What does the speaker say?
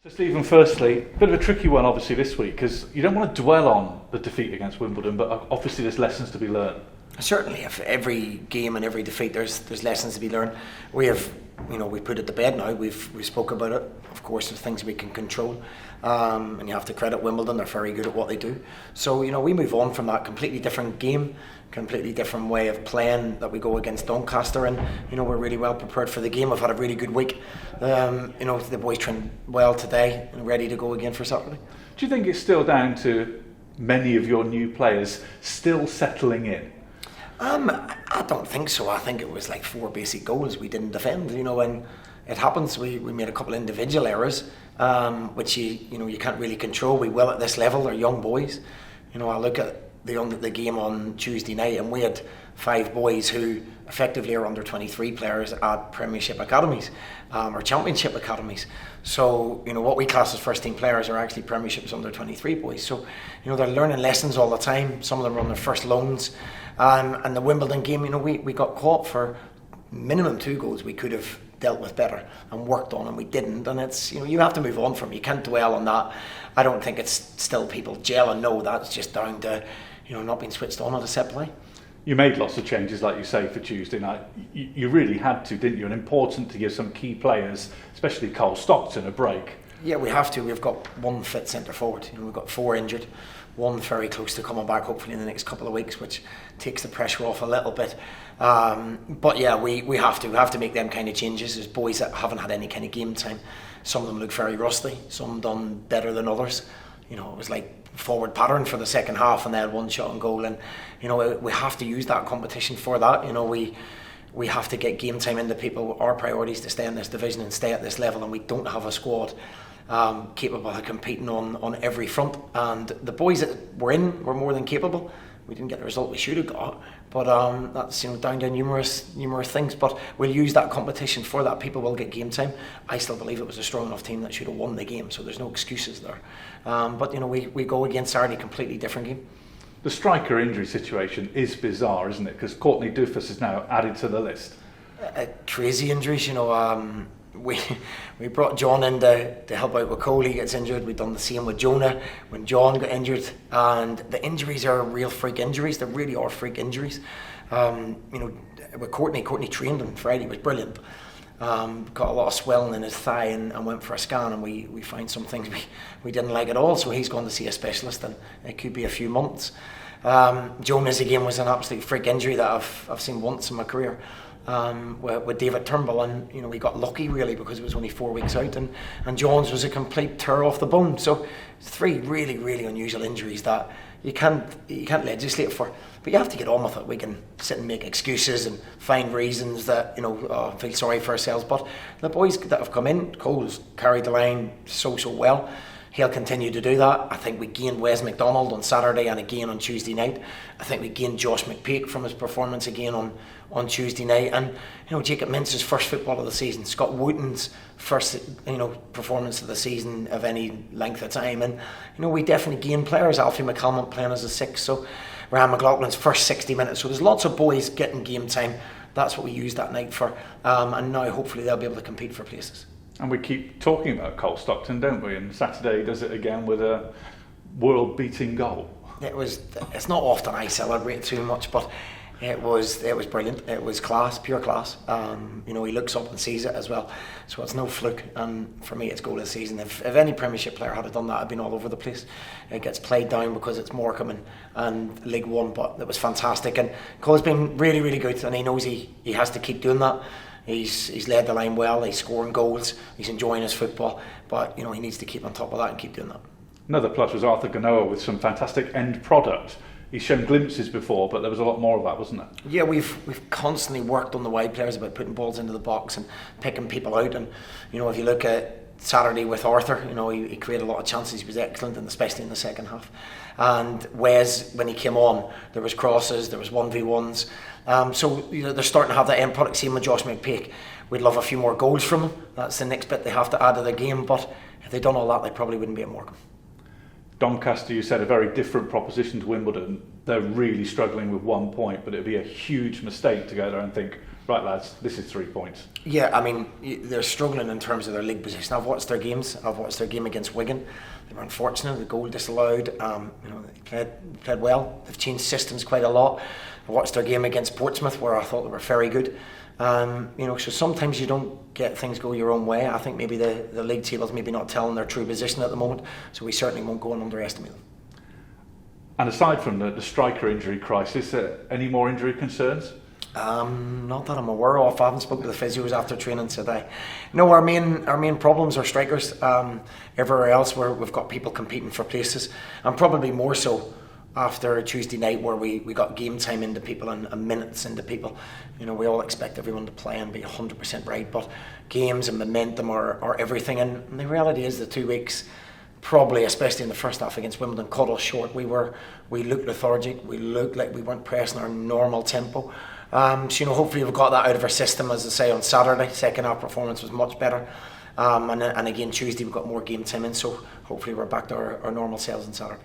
So Stephen, firstly, a bit of a tricky one obviously this week because you don't want to dwell on the defeat against Wimbledon, but obviously there's lessons to be learned. Certainly, if every game and every defeat, there's lessons to be learned. We put it to bed now. We spoke about it. Of course, there's things we can control, and you have to credit Wimbledon. They're very good at what they do. So we move on from that completely different game, completely different way of playing that we go against Doncaster, and we're really well prepared for the game. I've had a really good week. The boys trained well today and ready to go again for Saturday. Do you think it's still down to many of your new players still settling in? I don't think so. I think it was like 4 basic goals we didn't defend. When it happens, we made a couple of individual errors, which you can't really control. We will at this level. They're young boys. I look at the game on Tuesday night, and we had 5 boys who effectively are under 23 players at Premiership academies or Championship academies. So what we class as first team players are actually Premierships under 23 boys. So they're learning lessons all the time. Some of them are on their first loans. And the Wimbledon game, we got caught for minimum 2 goals we could have dealt with better and worked on, and we didn't. And it's you have to move on from it. You can't dwell on that. I don't think it's still people gel and know that's just down to not being switched on at a set play. You made lots of changes, like you say, for Tuesday night. You really had to, didn't you? And important to give some key players, especially Cole Stockton, a break. Yeah, we have to. We've got 1 fit centre forward. We've got 4 injured. 1 very close to coming back, hopefully in the next couple of weeks, which takes the pressure off a little bit. But yeah, we have to make them kind of changes. There's boys that haven't had any kind of game time. Some of them look very rusty. Some done better than others. It was like forward pattern for the second half, and they had 1 shot on goal. And we have to use that competition for that. We have to get game time into people. Our priority is to stay in this division and stay at this level, and we don't have a squad capable of competing on every front. And the boys that were in were more than capable. We didn't get the result we should have got, but that's down to numerous things. But we'll use that competition for that. People will get game time. I still believe it was a strong enough team that should have won the game, so there's no excuses there. But we go against Saturday, completely different game. The striker injury situation is bizarre, isn't it? Because Courtney Doufus is now added to the list. Crazy injuries, We brought John in to help out with Cole. He gets injured. We've done the same with Jonah when John got injured. And the injuries are real freak injuries. They really are freak injuries. With Courtney trained on Friday. It was brilliant. Got a lot of swelling in his thigh and went for a scan, and we found some things we didn't like at all. So he's gone to see a specialist, and it could be a few months. Jonah's again was an absolute freak injury that I've seen once in my career. With David Turnbull, and we got lucky really because it was only 4 weeks out, and John's was a complete tear off the bone. So 3 really, really unusual injuries that you can't legislate for, but you have to get on with it. We can sit and make excuses and find reasons that feel sorry for ourselves, but the boys that have come in, Cole's carried the line so well. He'll continue to do that. I think we gained Wes McDonald on Saturday and again on Tuesday night. I think we gained Josh McPeak from his performance again on Tuesday night. And Jacob Mintz's first football of the season, Scott Wooten's first performance of the season of any length of time. And we definitely gained players. Alfie McCalmont playing as a 6. So Ryan McLaughlin's first 60 minutes. So there's lots of boys getting game time. That's what we used that night for. And now hopefully they'll be able to compete for places. And we keep talking about Cole Stockton, don't we? And Saturday does it again with a world-beating goal. It's not often I celebrate too much, but it was brilliant. It was class, pure class. He looks up and sees it as well, so it's no fluke. And for me, it's goal of the season. If any Premiership player had done that, I'd been all over the place. It gets played down because it's Morecambe and League One, but it was fantastic. And Cole's been really, really good, and he knows he has to keep doing that. He's led the line well. He's scoring goals. He's enjoying his football, but he needs to keep on top of that and keep doing that. Another plus was Arthur Nouah with some fantastic end product. He's shown glimpses before, but there was a lot more of that, wasn't there? Yeah, we've constantly worked on the wide players about putting balls into the box and picking people out. And if you look at Saturday with Arthur, he created a lot of chances. He was excellent, and especially in the second half. And Wes, when he came on, there was crosses, there was 1v1s. So they're starting to have that end product. Same with Josh McPeak. We'd love a few more goals from him. That's the next bit they have to add to the game. But if they'd done all that, they probably wouldn't be at Morecambe. Doncaster, you said, a very different proposition to Wimbledon. They're really struggling with 1 point, but it'd be a huge mistake to go there and think, right lads, this is 3 points? Yeah, I mean, they're struggling in terms of their league position. I've watched their games. I've watched their game against Wigan. They were unfortunate, the goal disallowed. They played well. They've changed systems quite a lot. I watched their game against Portsmouth, where I thought they were very good. So sometimes you don't get things go your own way. I think maybe the league table's maybe not telling their true position at the moment, so we certainly won't go and underestimate them. And aside from the striker injury crisis, any more injury concerns? Not that I'm aware of. I haven't spoken to the physios after training today. No, our main problems are strikers. Everywhere else we've got people competing for places, and probably more so after Tuesday night, where we got game time into people and minutes into people. We all expect everyone to play and be 100% right, but games and momentum are everything. And the reality is the 2 weeks, probably especially in the first half against Wimbledon, cut us short. We looked lethargic. We looked like we weren't pressing our normal tempo. Hopefully we've got that out of our system. As I say, on Saturday, second half performance was much better. And again, Tuesday we've got more game time in, so hopefully we're back to our normal selves on Saturday.